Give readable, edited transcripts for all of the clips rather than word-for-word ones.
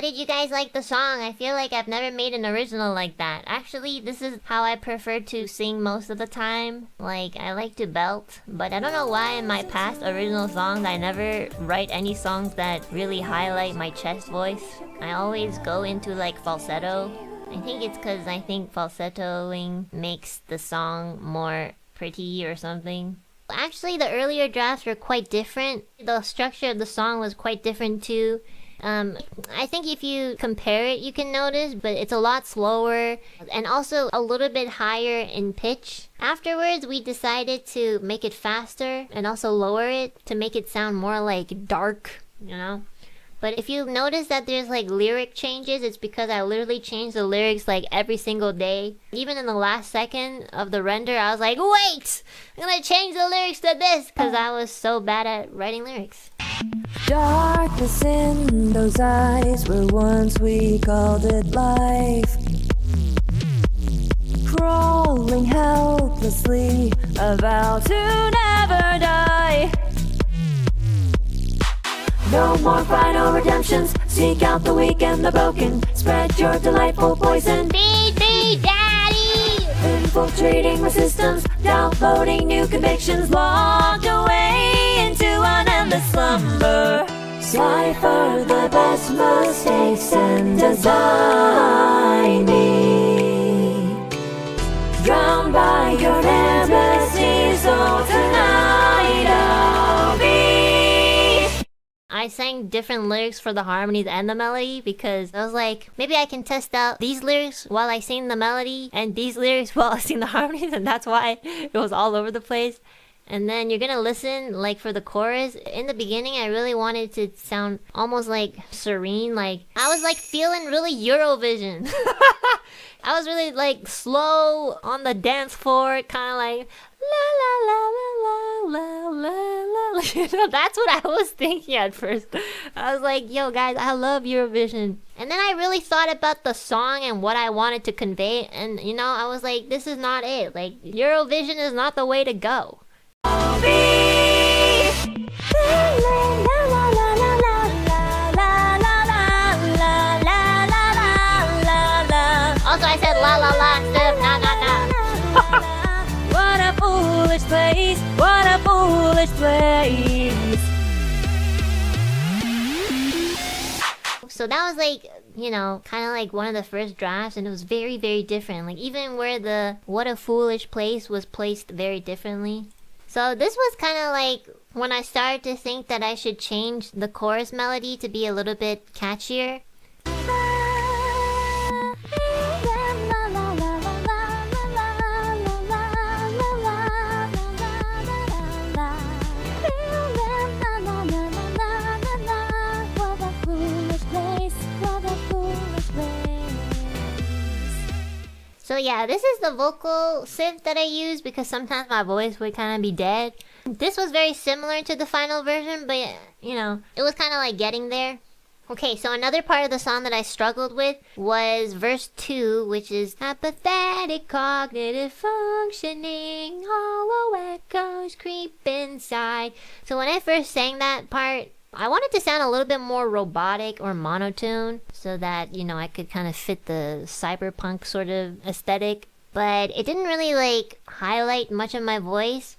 did you guys like the song? I feel like I've never made an original like that. Actually, this is how I prefer to sing most of the time. Like, I like to belt, but I don't know why in my past original songs I never write any songs that really highlight my chest voice. I always go into like falsetto. I think it's because I think falsettoing makes the song more pretty or something. Actually, the earlier drafts were quite different. The structure of the song was quite different too. I think if you compare it, you can notice, but it's a lot slower and also a little bit higher in pitch. Afterwards, we decided to make it faster and also lower it to make it sound more like dark, you know? But if you notice that there's like lyric changes, it's because I literally changed the lyrics like every single day. Even in the last second of the render, I was like, wait! I'm gonna change the lyrics to this! Because I was so bad at writing lyrics. Darkness in those eyes where once we called it life. Crawling helplessly, a vow to never die. No more final redemptions. Seek out the weak and the broken. Spread your delightful poison. Feed me, daddy! Infiltrating my systems. Downloading new convictions. Locked away into an endless slumber. Cipher the best mistakes and design me. Drowned by your embassy, so tonight I'll be. I sang different lyrics for the harmonies and the melody because I was like, maybe I can test out these lyrics while I sing the melody and these lyrics while I sing the harmonies, and that's why it was all over the place. And then you're gonna listen, like for the chorus, in the beginning I really wanted to sound almost like serene, like I was like feeling really Eurovision. I was really like slow on the dance floor, kind of like la la la la la la la la. You know, that's what I was thinking at first. I was like, yo guys, I love Eurovision. And then I really thought about the song and what I wanted to convey, and you know, I was like, this is not it. Like, Eurovision is not the way to go. Also, I said la la la instead of na na na. What a foolish place, what a foolish place. So that was like, you know, kind of like one of the first drafts, and it was very, very different. Like, even where the what a foolish place was placed very differently. So this was kind of like when I started to think that I should change the chorus melody to be a little bit catchier. So yeah, this is the vocal synth that I use because sometimes my voice would kind of be dead. This was very similar to the final version, but you know, it was kind of like getting there. Okay, so another part of the song that I struggled with was verse 2, which is apathetic cognitive functioning, hollow echoes creep inside. So when I first sang that part, I wanted to sound a little bit more robotic or monotone so that, you know, I could kind of fit the cyberpunk sort of aesthetic. But it didn't really like highlight much of my voice.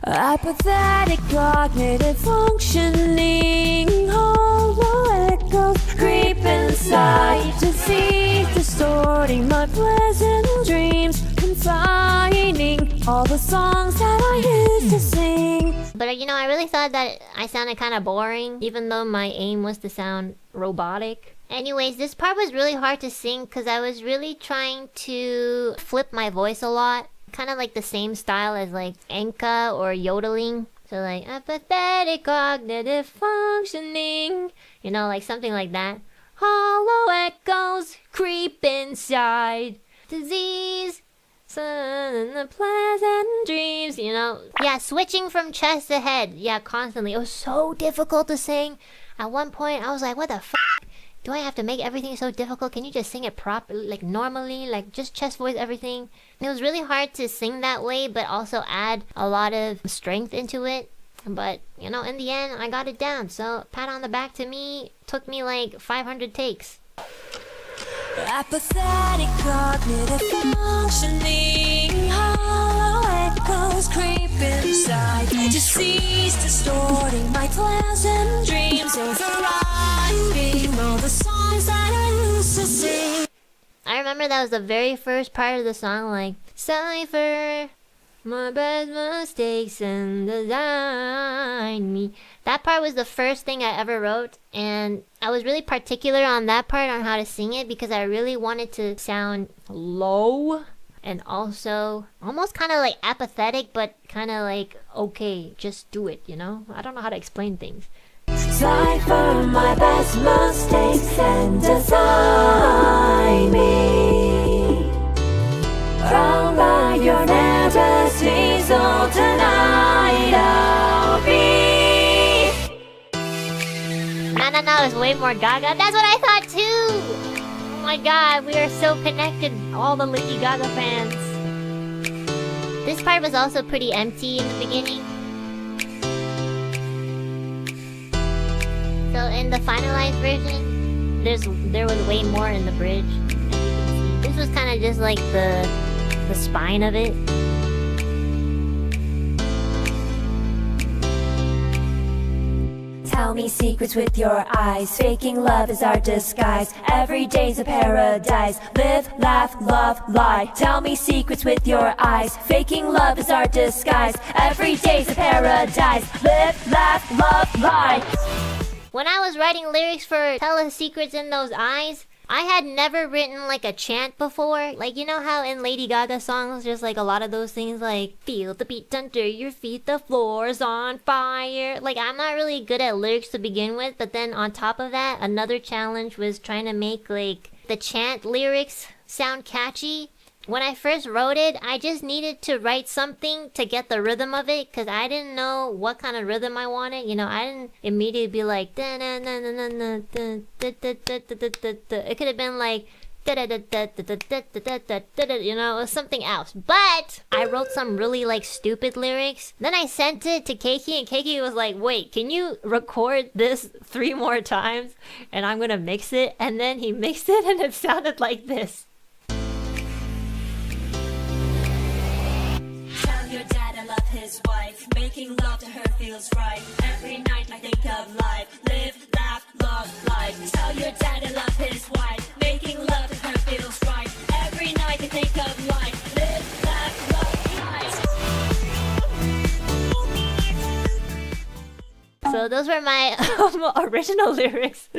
Apathetic cognitive functioning, hollow echoes creep inside, disease distorting my pleasant dreams, confining all the songs that I used to sing. But you know, I really thought that I sounded kind of boring, even though my aim was to sound robotic. Anyways, this part was really hard to sing because I was really trying to flip my voice a lot. Kind of like the same style as like Enka or yodeling. So like apathetic cognitive functioning, you know, like something like that. Hollow echoes creep inside, disease, sun and the pleasant dreams, you know. Yeah, switching from chest to head, yeah, constantly. It was so difficult to sing. At one point I was like, what the f***? Do I have to make everything so difficult? Can you just sing it properly, like normally, like just chest voice everything? And it was really hard to sing that way, but also add a lot of strength into it. But, you know, in the end, I got it down. So, pat on the back to me. Took me like 500 takes. Apathetic cognitive functioning, hollow echoes creep inside. Fantasies distorting my plans and dreams, overriding all the songs that I used to sing. I remember that was the very first part of the song, like, cipher my best mistakes and design me. That part was the first thing I ever wrote, and I was really particular on that part on how to sing it because I really wanted to sound low and also almost kind of like apathetic, but kind of like, okay, just do it, you know? I don't know how to explain things. Cipher my best mistakes and design me. Crowned by your fantasies, all tonight I'll be. Na is way more Gaga. That's what I thought too! Oh my god, we are so connected, all the Lady Gaga fans. This part was also pretty empty in the beginning. So in the finalized version, there was way more in the bridge. As you can see. This was kind of just like the spine of it. Tell me secrets with your eyes. Faking love is our disguise. Every day's a paradise. Live, laugh, love, lie. Tell me secrets with your eyes. Faking love is our disguise. Every day's a paradise. Live, laugh, love, lie. When I was writing lyrics for Tell Us Secrets in Those Eyes, I had never written like a chant before. Like, you know how in Lady Gaga songs there's like a lot of those things like feel the beat under your feet, the floor's on fire. Like, I'm not really good at lyrics to begin with, but then on top of that, another challenge was trying to make like the chant lyrics sound catchy. When I first wrote it, I just needed to write something to get the rhythm of it because I didn't know what kind of rhythm I wanted. You know, I didn't immediately be like, it could have been like, you know, it was something else. But I wrote some really like stupid lyrics. Then I sent it to Keiki, and Keiki was like, wait, can you record this 3 more times and I'm gonna mix it? And then he mixed it and it sounded like this. Your dad, I love his wife. Making love to her feels right. Every night I think of life. Live, laugh, love, life. Tell your dad I love his wife. Making love to her feels right. Every night I think of life. Live, laugh, love, life. So those were my original lyrics.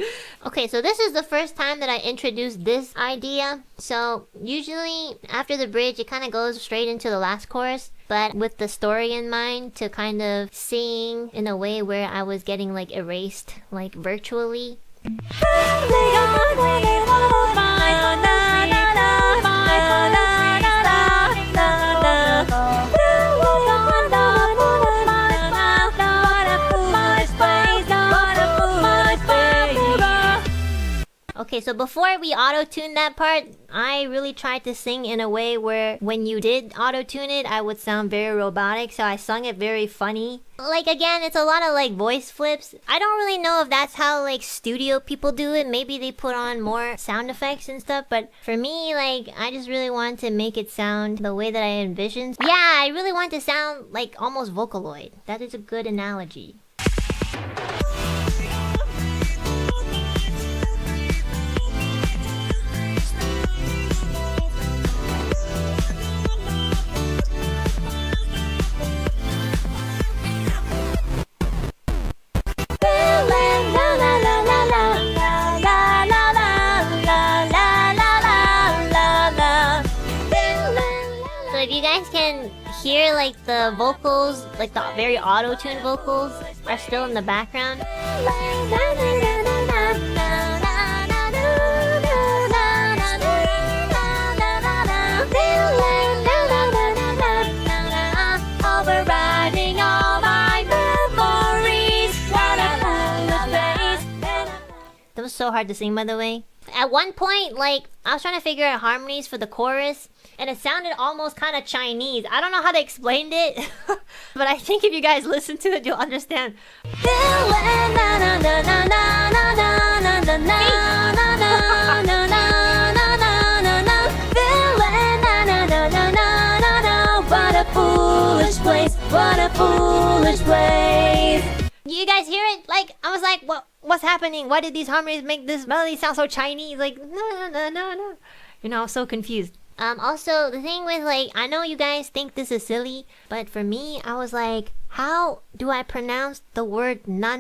Okay, so this is the first time that I introduced this idea. So usually after the bridge, it kind of goes straight into the last chorus. But with the story in mind, to kind of sing in a way where I was getting like erased, like virtually. Okay, so before we auto-tuned that part, I really tried to sing in a way where when you did auto-tune it, I would sound very robotic, so I sung it very funny. Like, again, it's a lot of like voice flips. I don't really know if that's how like studio people do it. Maybe they put on more sound effects and stuff, but for me, like, I just really wanted to make it sound the way that I envisioned. Yeah, I really want to sound like almost Vocaloid. That is a good analogy. Hear like the vocals, like the very auto-tuned vocals are still in the background. Overriding all my memories. That was so hard to sing, by the way. At one point, like, I was trying to figure out harmonies for the chorus, and it sounded almost kind of Chinese. I don't know how to explain it, but I think if you guys listen to it, you'll understand. you guys hear it? Like, I was like, what's happening? Why did these harmonies make this melody sound so Chinese? Like, no. You know, I was so confused. Also, the thing with, like, I know you guys think this is silly, but for me, I was like, how do I pronounce the word na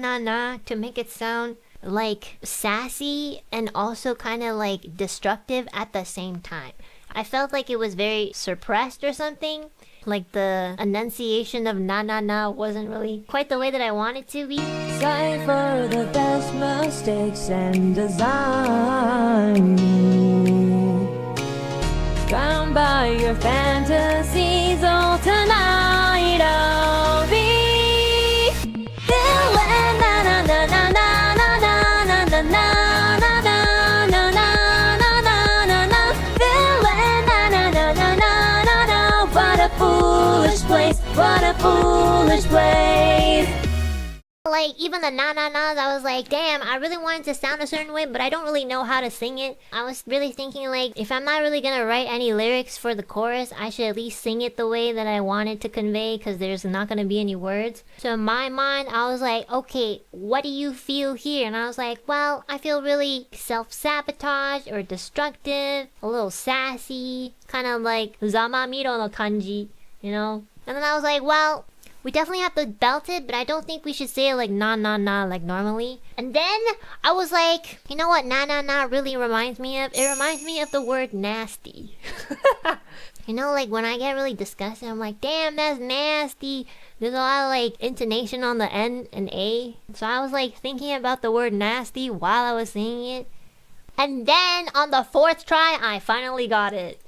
to make it sound like sassy and also kind of like destructive at the same time? I felt like it was very suppressed or something. Like the enunciation of na wasn't really quite the way that I wanted to be. Cipher the best mistakes and design. Drowned by your fantasies all tonight. I'll be feeling na na na na na na na na na na na na na na na feeling na na na na na na na. What a foolish place, what a foolish place. Like, even the na-nas, I was like, damn, I really wanted to sound a certain way, but I don't really know how to sing it. I was really thinking, like, if I'm not really gonna write any lyrics for the chorus, I should at least sing it the way that I wanted to convey, because there's not gonna be any words. So in my mind, I was like, okay, what do you feel here? And I was like, well, I feel really self-sabotage or destructive, a little sassy, kind of like Zamamiro no kanji, you know? And then I was like, well, we definitely have to belt it, but I don't think we should say it like na like normally. And then I was like, you know what na really reminds me of? It reminds me of the word nasty. You know, like when I get really disgusted, I'm like, damn, that's nasty. There's a lot of like intonation on the N and A. So I was like thinking about the word nasty while I was singing it. And then on the fourth try, I finally got it.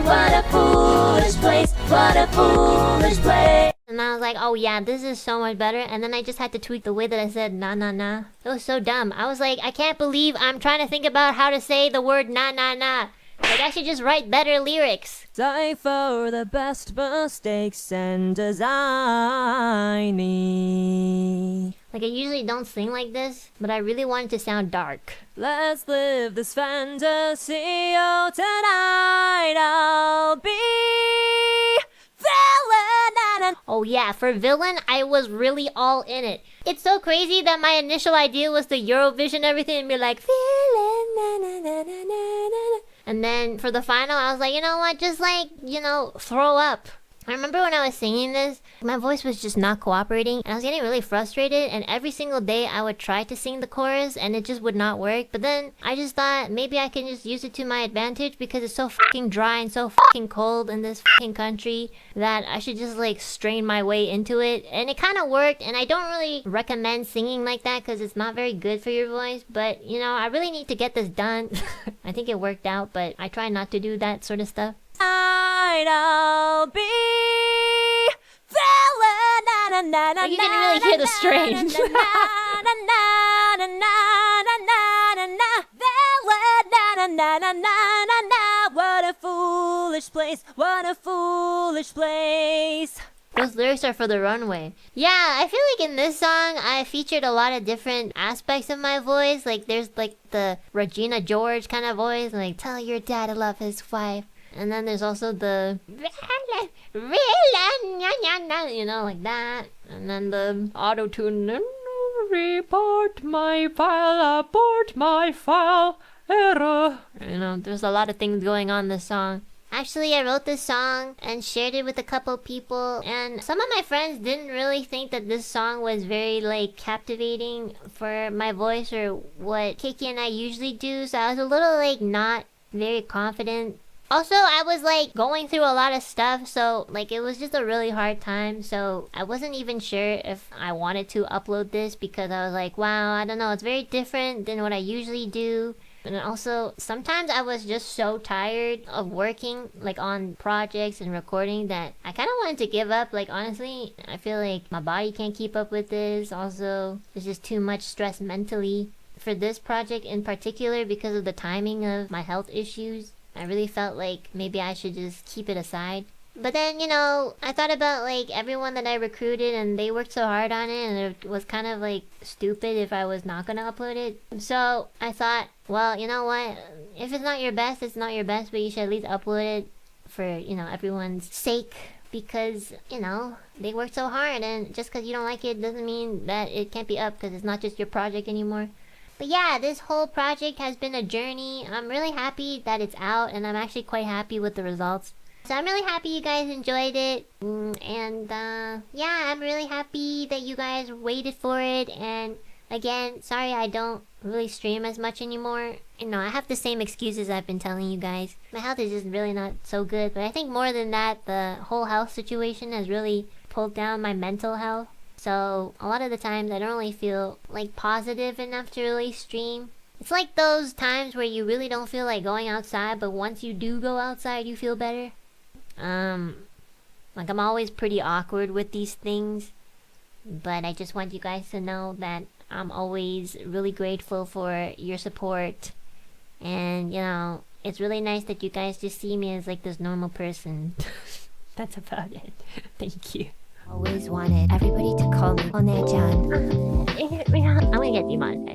What a foolish place, what a foolish place. And I was like, oh yeah, this is so much better. And then I just had to tweak the way that I said na. It was so dumb. I was like, I can't believe I'm trying to think about how to say the word na. Like, I should just write better lyrics. Cipher the best mistakes and designing. Like, I usually don't sing like this, but I really wanted to sound dark. Let's live this fantasy, oh tonight I'll be villain. Oh yeah, for villain, I was really all in it. It's so crazy that my initial idea was the Eurovision everything and be like, villain, and then for the final, I was like, you know what, just like, you know, throw up. I remember when I was singing this, my voice was just not cooperating, and I was getting really frustrated, and every single day I would try to sing the chorus, and it just would not work. But then I just thought maybe I can just use it to my advantage because it's so fucking dry and so fucking cold in this fucking country that I should just like strain my way into it. And it kind of worked, and I don't really recommend singing like that because it's not very good for your voice. But, you know, I really need to get this done. I think it worked out, but I try not to do that sort of stuff. I'll be villain. Like, you can really hear the strain. What a foolish place, what a foolish place. Those lyrics are for the runway. Yeah, I feel like in this song, I featured a lot of different aspects of my voice. Like, there's like the Regina George kind of voice, like, tell your dad to love his wife. And then there's also the, you know, like that. And then the auto-tune, report my file, abort my file, error. You know, there's a lot of things going on in this song. Actually, I wrote this song and shared it with a couple people, and some of my friends didn't really think that this song was very, like, captivating for my voice or what Kiki and I usually do, so I was a little, like, not very confident. Also, I was like going through a lot of stuff, so like it was just a really hard time, so I wasn't even sure if I wanted to upload this because I was like, wow, I don't know, it's very different than what I usually do. And also, sometimes I was just so tired of working like on projects and recording that I kind of wanted to give up. Like, honestly, I feel like my body can't keep up with this. Also, there's just too much stress mentally for this project in particular because of the timing of my health issues. I really felt like maybe I should just keep it aside. But then, you know, I thought about like everyone that I recruited and they worked so hard on it, and it was kind of like stupid if I was not gonna upload it. So I thought well, you know what? If it's not your best, it's not your best, but you should at least upload it for, everyone's sake. Because, they worked so hard, and just because you don't like it doesn't mean that it can't be up, because it's not just your project anymore. But yeah, this whole project has been a journey. I'm really happy that it's out, and I'm actually quite happy with the results. So I'm really happy you guys enjoyed it. And yeah, I'm really happy that you guys waited for it. And again, sorry I don't really stream as much anymore. I have the same excuses I've been telling you guys. My health is just really not so good. But I think more than that, the whole health situation has really pulled down my mental health. So a lot of the times I don't really feel like positive enough to really stream. It's like those times where you really don't feel like going outside, but once you do go outside, you feel better. Like I'm always pretty awkward with these things, but I just want you guys to know that I'm always really grateful for your support, and it's really nice that you guys just see me as like this normal person. That's about it. Thank you. Always wanted everybody to call me One-chan. I'm gonna get demonetized.